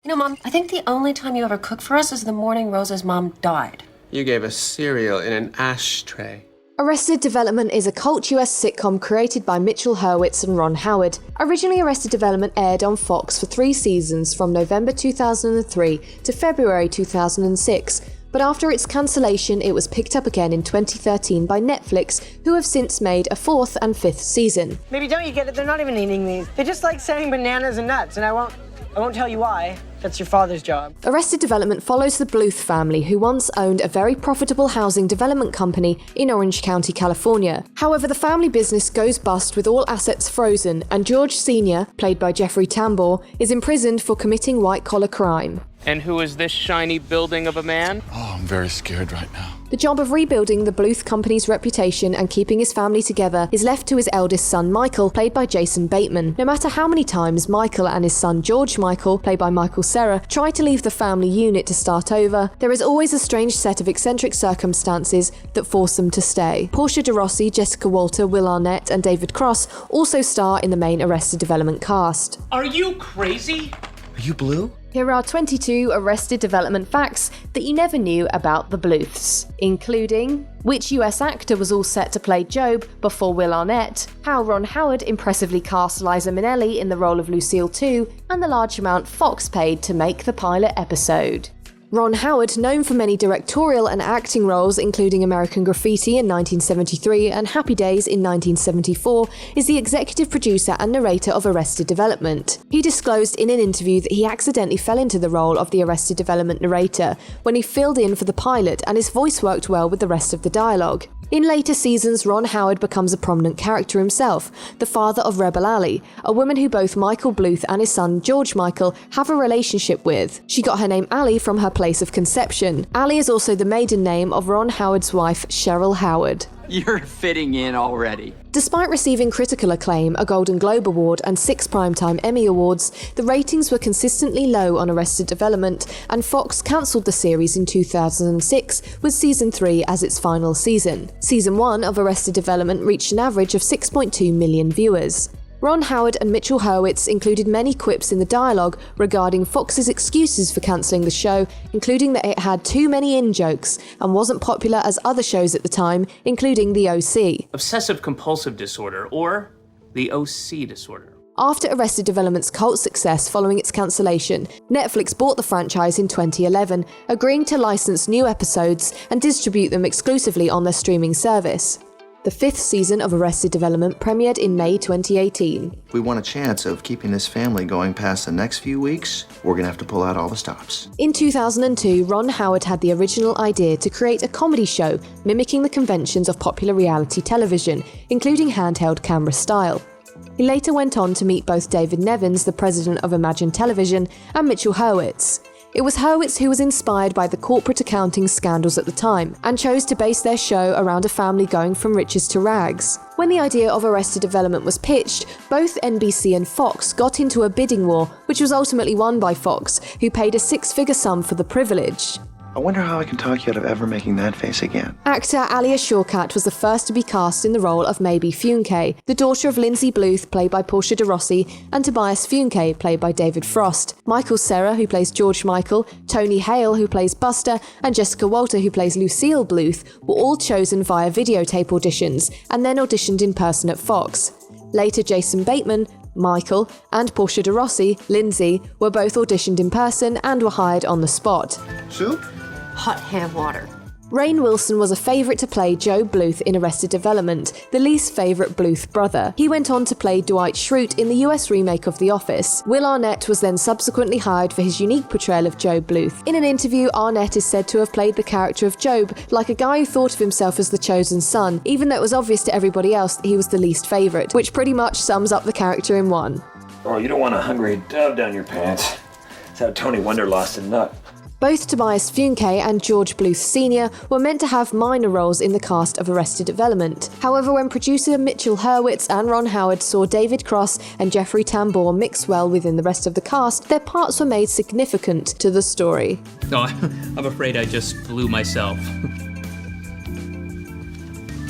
You know, Mom, I think the only time you ever cooked for us is the morning Rosa's mom died. You gave us cereal in an ashtray. Arrested Development is a cult US sitcom created by Mitchell Hurwitz and Ron Howard. Originally, Arrested Development aired on Fox for 3 seasons from November 2003 to February 2006, but after its cancellation, it was picked up again in 2013 by Netflix, who have since made a 4th and 5th season. Maybe don't you get it? They're not even eating these. They just like saying bananas and nuts, and I won't tell you why. That's your father's job. Arrested Development follows the Bluth family, who once owned a very profitable housing development company in Orange County, California. However, the family business goes bust with all assets frozen, and George Sr., played by Jeffrey Tambor, is imprisoned for committing white-collar crime. And who is this shiny building of a man? Oh, I'm very scared right now. The job of rebuilding the Bluth company's reputation and keeping his family together is left to his eldest son Michael, played by Jason Bateman. No matter how many times Michael and his son George Michael, played by Michael Cera, try to leave the family unit to start over, there is always a strange set of eccentric circumstances that force them to stay. Portia de Rossi, Jessica Walter, Will Arnett and David Cross also star in the main Arrested Development cast. Are you crazy? Are you blue? Here are 22 Arrested Development facts that you never knew about the Bluths, including which US actor was all set to play Job before Will Arnett, how Ron Howard impressively cast Liza Minnelli in the role of Lucille 2, and the large amount Fox paid to make the pilot episode. Ron Howard, known for many directorial and acting roles including American Graffiti in 1973 and Happy Days in 1974, is the executive producer and narrator of Arrested Development. He disclosed in an interview that he accidentally fell into the role of the Arrested Development narrator when he filled in for the pilot, and his voice worked well with the rest of the dialogue. In later seasons, Ron Howard becomes a prominent character himself, the father of Rebel Ally, a woman who both Michael Bluth and his son George Michael have a relationship with. She got her name Ally from her place of conception. Ally is also the maiden name of Ron Howard's wife, Cheryl Howard. You're fitting in already. Despite receiving critical acclaim, a Golden Globe Award and 6 Primetime Emmy Awards, the ratings were consistently low on Arrested Development, and Fox cancelled the series in 2006 with Season 3 as its final season. Season 1 of Arrested Development reached an average of 6.2 million viewers. Ron Howard and Mitchell Hurwitz included many quips in the dialogue regarding Fox's excuses for cancelling the show, including that it had too many in-jokes and wasn't popular as other shows at the time, including The OC. Obsessive-compulsive disorder, or the OC disorder. After Arrested Development's cult success following its cancellation, Netflix bought the franchise in 2011, agreeing to license new episodes and distribute them exclusively on their streaming service. The 5th season of Arrested Development premiered in May 2018. If we want a chance of keeping this family going past the next few weeks, we're gonna have to pull out all the stops. In 2002, Ron Howard had the original idea to create a comedy show mimicking the conventions of popular reality television, including handheld camera style. He later went on to meet both David Nevins, the president of Imagine Television, and Mitchell Hurwitz. It was Hurwitz who was inspired by the corporate accounting scandals at the time, and chose to base their show around a family going from riches to rags. When the idea of Arrested Development was pitched, both NBC and Fox got into a bidding war, which was ultimately won by Fox, who paid a 6-figure sum for the privilege. I wonder how I can talk you out of ever making that face again. Actor Alia Shawkat was the first to be cast in the role of Maybe Funke, the daughter of Lindsay Bluth, played by Portia de Rossi, and Tobias Funke, played by David Frost. Michael Cera, who plays George Michael, Tony Hale, who plays Buster, and Jessica Walter, who plays Lucille Bluth, were all chosen via videotape auditions, and then auditioned in person at Fox. Later, Jason Bateman, Michael, and Portia de Rossi, Lindsay, were both auditioned in person and were hired on the spot. Soup? Hot hand water. Rainn Wilson was a favourite to play Joe Bluth in Arrested Development, the least favourite Bluth brother. He went on to play Dwight Schrute in the US remake of The Office. Will Arnett was then subsequently hired for his unique portrayal of Joe Bluth. In an interview, Arnett is said to have played the character of Job like a guy who thought of himself as the chosen son, even though it was obvious to everybody else that he was the least favourite, which pretty much sums up the character in one. Oh, you don't want a hungry dove down your pants. That's how Tony Wonder lost a nut. Both Tobias Funke and George Bluth Sr. were meant to have minor roles in the cast of Arrested Development. However, when producer Mitchell Hurwitz and Ron Howard saw David Cross and Jeffrey Tambor mix well within the rest of the cast, their parts were made significant to the story. No, I'm afraid I just blew myself.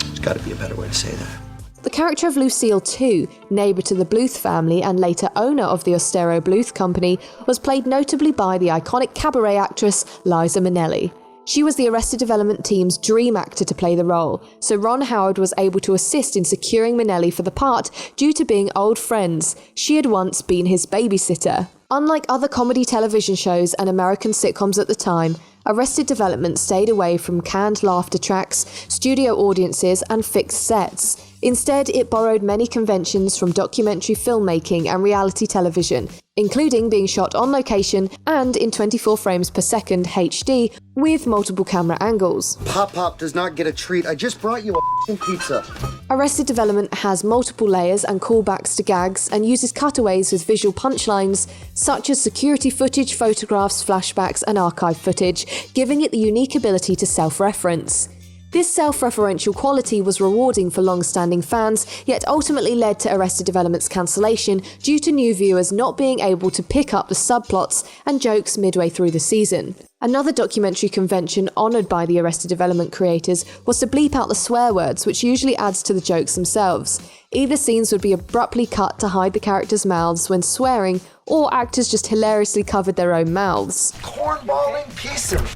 There's gotta be a better way to say that. The character of Lucille too, neighbour to the Bluth family and later owner of the Ostero Bluth Company, was played notably by the iconic cabaret actress Liza Minnelli. She was the Arrested Development team's dream actor to play the role, so Ron Howard was able to assist in securing Minnelli for the part due to being old friends. She had once been his babysitter. Unlike other comedy television shows and American sitcoms at the time, Arrested Development stayed away from canned laughter tracks, studio audiences, and fixed sets. Instead, it borrowed many conventions from documentary filmmaking and reality television, including being shot on location and in 24 frames per second HD with multiple camera angles. Pop does not get a treat. I just brought you a pizza. Arrested Development has multiple layers and callbacks to gags and uses cutaways with visual punchlines such as security footage, photographs, flashbacks, and archive footage, giving it the unique ability to self-reference. This self-referential quality was rewarding for long-standing fans, yet ultimately led to Arrested Development's cancellation due to new viewers not being able to pick up the subplots and jokes midway through the season. Another documentary convention honoured by the Arrested Development creators was to bleep out the swear words, which usually adds to the jokes themselves. Either scenes would be abruptly cut to hide the characters' mouths when swearing, or actors just hilariously covered their own mouths. Cornballing piece of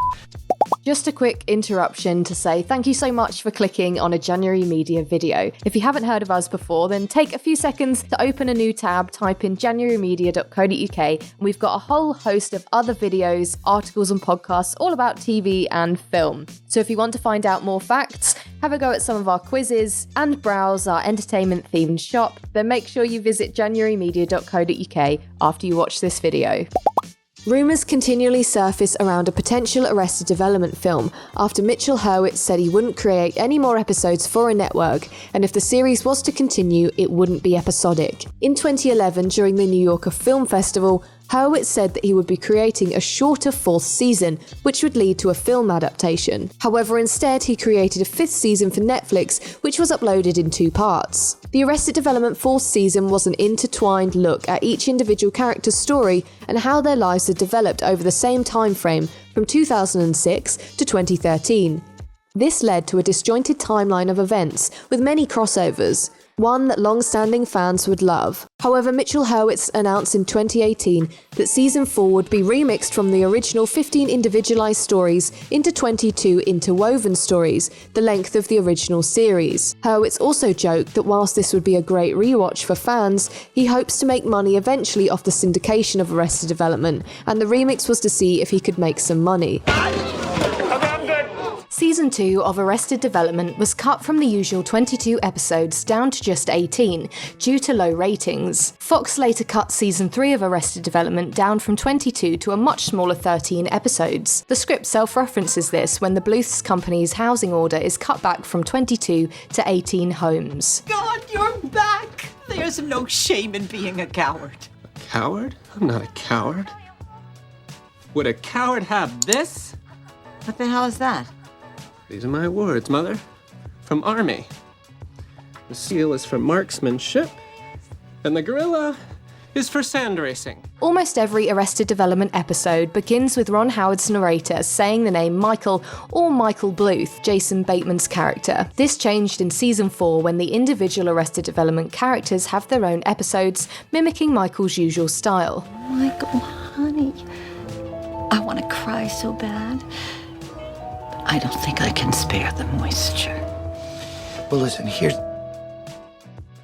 Just a quick interruption to say thank you so much for clicking on a January Media video. If you haven't heard of us before, then take a few seconds to open a new tab, type in januarymedia.co.uk, and we've got a whole host of other videos, articles and podcasts all about TV and film. So if you want to find out more facts, have a go at some of our quizzes, and browse our entertainment-themed shop, then make sure you visit januarymedia.co.uk after you watch this video. Rumours continually surface around a potential Arrested Development film after Mitchell Hurwitz said he wouldn't create any more episodes for a network, and if the series was to continue, it wouldn't be episodic. In 2011, during the New Yorker Film Festival, Hurwitz said that he would be creating a shorter 4th season, which would lead to a film adaptation. However, instead, he created a 5th season for Netflix, which was uploaded in 2 parts. The Arrested Development 4th season was an intertwined look at each individual character's story and how their lives had developed over the same time frame from 2006 to 2013. This led to a disjointed timeline of events with many crossovers, one that long-standing fans would love. However, Mitchell Hurwitz announced in 2018 that Season 4 would be remixed from the original 15 individualized stories into 22 interwoven stories, the length of the original series. Hurwitz also joked that whilst this would be a great rewatch for fans, he hopes to make money eventually off the syndication of Arrested Development, and the remix was to see if he could make some money. Season 2 of Arrested Development was cut from the usual 22 episodes down to just 18, due to low ratings. Fox later cut Season 3 of Arrested Development down from 22 to a much smaller 13 episodes. The script self-references this when the Bluths Company's housing order is cut back from 22 to 18 homes. God, you're back! There's no shame in being a coward. A coward? I'm not a coward. Would a coward have this? What the hell is that? These are my words, Mother. From Army. The seal is for marksmanship, and the gorilla is for sand racing. Almost every Arrested Development episode begins with Ron Howard's narrator saying the name Michael or Michael Bluth, Jason Bateman's character. This changed in Season 4 when the individual Arrested Development characters have their own episodes, mimicking Michael's usual style. Michael, honey, I want to cry so bad. I don't think I can spare the moisture. Well, listen, here's...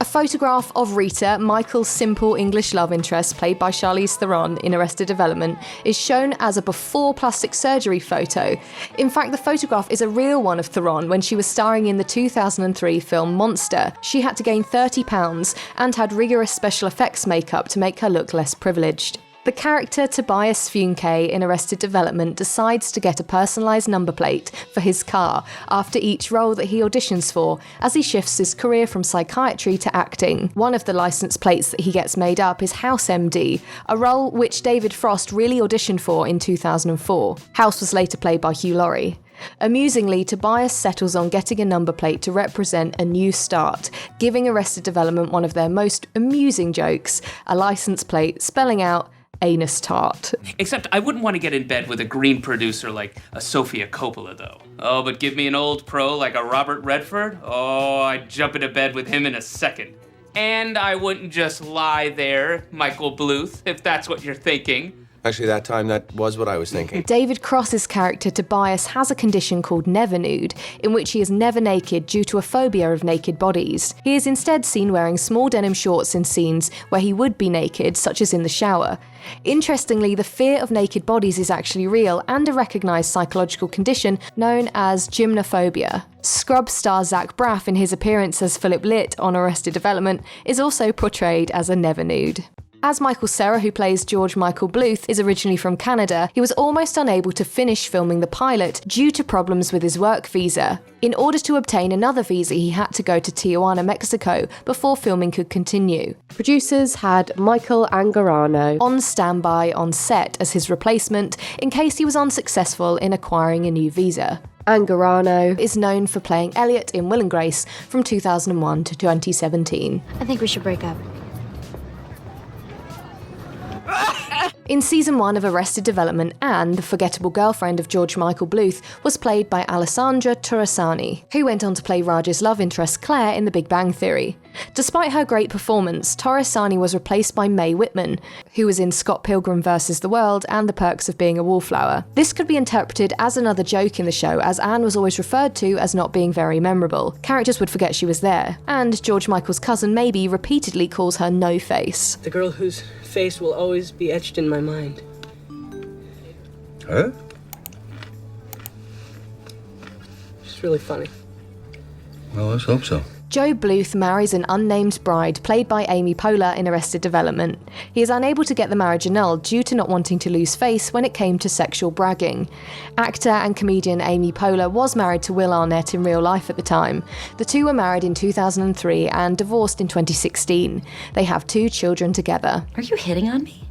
A photograph of Rita, Michael's simple English love interest played by Charlize Theron in Arrested Development, is shown as a before plastic surgery photo. In fact, the photograph is a real one of Theron when she was starring in the 2003 film Monster. She had to gain 30 pounds and had rigorous special effects makeup to make her look less privileged. The character Tobias Funke in Arrested Development decides to get a personalised number plate for his car after each role that he auditions for, as he shifts his career from psychiatry to acting. One of the licence plates that he gets made up is House MD, a role which David Frost really auditioned for in 2004. House was later played by Hugh Laurie. Amusingly, Tobias settles on getting a number plate to represent a new start, giving Arrested Development one of their most amusing jokes, a licence plate spelling out anus tart. Except I wouldn't want to get in bed with a green producer like a Sofia Coppola, though. Oh, but give me an old pro like a Robert Redford? Oh, I'd jump into bed with him in a second. And I wouldn't just lie there, Michael Bluth, if that's what you're thinking. Actually, that time, that was what I was thinking. David Cross's character Tobias has a condition called never nude, in which he is never naked due to a phobia of naked bodies. He is instead seen wearing small denim shorts in scenes where he would be naked, such as in the shower. Interestingly, the fear of naked bodies is actually real and a recognised psychological condition known as gymnophobia. Scrubs star Zach Braff, in his appearance as Philip Litt on Arrested Development, is also portrayed as a never nude. As Michael Cera, who plays George Michael Bluth, is originally from Canada, he was almost unable to finish filming the pilot due to problems with his work visa. In order to obtain another visa, he had to go to Tijuana, Mexico, before filming could continue. Producers had Michael Angarano on standby on set as his replacement in case he was unsuccessful in acquiring a new visa. Angarano is known for playing Elliot in Will and Grace from 2001 to 2017. I think we should break up. In season 1 of Arrested Development, Anne, the forgettable girlfriend of George Michael Bluth, was played by Alessandra Torresani, who went on to play Raj's love interest Claire in The Big Bang Theory. Despite her great performance, Torresani was replaced by Mae Whitman, who was in Scott Pilgrim vs. the World and The Perks of Being a Wallflower. This could be interpreted as another joke in the show, as Anne was always referred to as not being very memorable. Characters would forget she was there, and George Michael's cousin Maybe repeatedly calls her No Face. The girl whose face will always be etched in my mind. Huh? She's really funny. Well, let's hope so. Joe Bluth marries an unnamed bride played by Amy Poehler in Arrested Development. He is unable to get the marriage annulled due to not wanting to lose face when it came to sexual bragging. Actor and comedian Amy Poehler was married to Will Arnett in real life at the time. The two were married in 2003 and divorced in 2016. They have 2 children together. Are you hitting on me?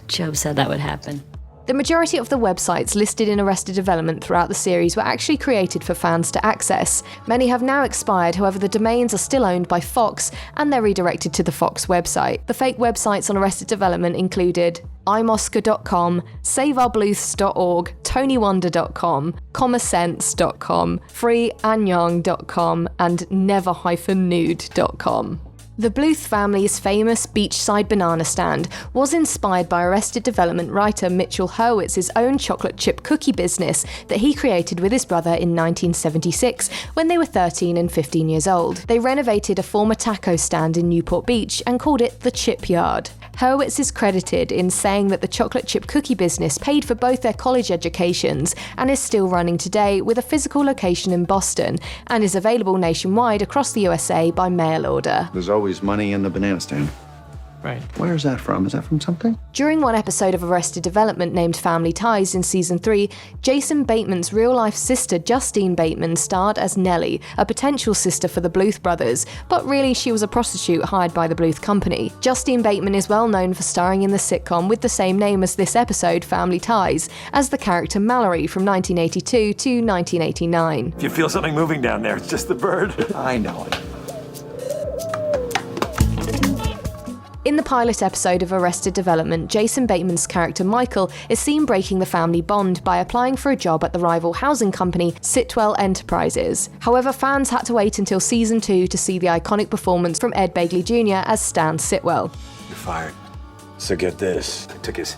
Job said that would happen. The majority of the websites listed in Arrested Development throughout the series were actually created for fans to access. Many have now expired, however the domains are still owned by Fox and they're redirected to the Fox website. The fake websites on Arrested Development included imoscar.com, saveourbluths.org, tonywonder.com, commersense.com, freeanyang.com, and never-nude.com. The Bluth family's famous beachside banana stand was inspired by Arrested Development writer Mitchell Hurwitz's own chocolate chip cookie business that he created with his brother in 1976 when they were 13 and 15 years old. They renovated a former taco stand in Newport Beach and called it the Chip Yard. Hurwitz is credited in saying that the chocolate chip cookie business paid for both their college educations and is still running today with a physical location in Boston and is available nationwide across the USA by mail order. There's always money in the banana stand. Right. Where is that from? Is that from something? During one episode of Arrested Development named Family Ties in Season 3, Jason Bateman's real-life sister Justine Bateman starred as Nellie, a potential sister for the Bluth brothers, but really she was a prostitute hired by the Bluth company. Justine Bateman is well known for starring in the sitcom with the same name as this episode, Family Ties, as the character Mallory from 1982 to 1989. If you feel something moving down there, it's just the bird. I know it. In the pilot episode of Arrested Development, Jason Bateman's character Michael is seen breaking the family bond by applying for a job at the rival housing company Sitwell Enterprises. However, fans had to wait until Season 2 to see the iconic performance from Ed Begley Jr. as Stan Sitwell. You're fired. So get this. I took his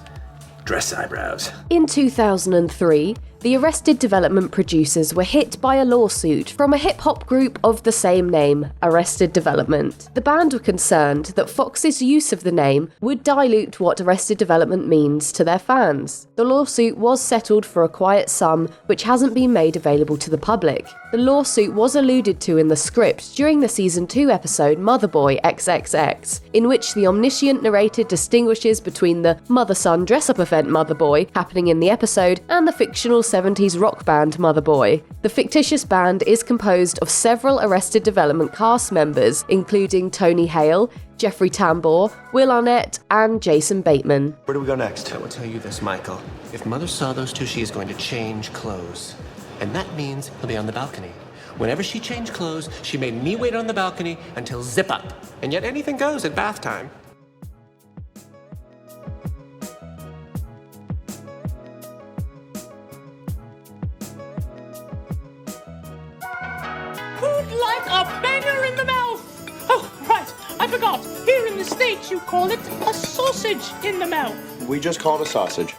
dress eyebrows. In 2003, the Arrested Development producers were hit by a lawsuit from a hip-hop group of the same name, Arrested Development. The band were concerned that Fox's use of the name would dilute what Arrested Development means to their fans. The lawsuit was settled for a quiet sum, which hasn't been made available to the public. The lawsuit was alluded to in the script during the Season 2 episode Motherboy XXX, in which the omniscient narrator distinguishes between the mother-son dress-up event Motherboy happening in the episode and the fictional 70s rock band Motherboy. The fictitious band is composed of several Arrested Development cast members, including Tony Hale, Jeffrey Tambor, Will Arnett, and Jason Bateman. Where do we go next? I will tell you this, Michael. If Mother saw those two, she is going to change clothes. And that means he'll be on the balcony. Whenever she changed clothes, she made me wait on the balcony until zip up. And yet anything goes at bath time. like a banger in the mouth. Oh, right, I forgot. Here in the States, you call it a sausage in the mouth. We just call it a sausage.